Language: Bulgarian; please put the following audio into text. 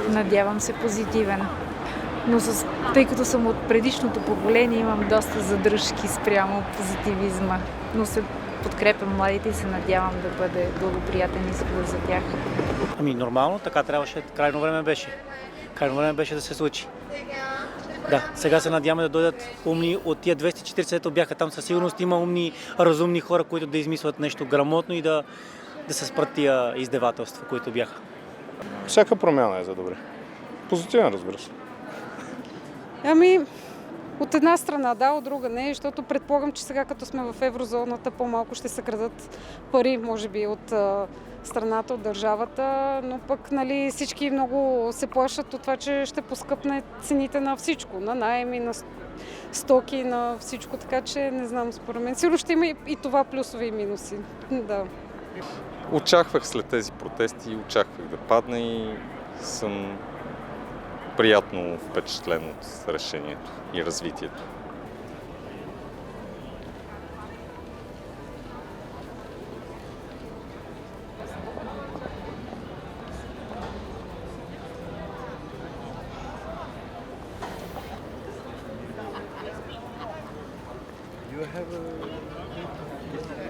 Надявам се позитивен. Но тъй като съм от предишното поколение, имам доста задръжки спрямо позитивизма. Но се подкрепям младите и се надявам да бъде благоприятен избор за тях. Ами нормално, така трябваше. Крайно време беше. Крайно време беше да се случи. Да, сега се надяваме да дойдат умни от тия 240, дето бяха там. Със сигурност има умни, разумни хора, които да измислят нещо грамотно и да се спрат тия издевателства, които бяха. Всяка промяна е за добре. Позитивен, разбира се. Ами, от една страна да, от друга не, защото предполагам, че сега като сме в еврозоната по-малко ще се крадат пари, може би, от страната, от държавата, но пък нали, всички много се плашат от това, че ще поскъпне цените на всичко, на наеми, на стоки, на всичко, така че не знам, според мен. Сигурно ще има и това плюсове и минуси. Да. Очаквах след тези протести, очаквах да падне и съм приятно впечатлен от решението и развитието. You have a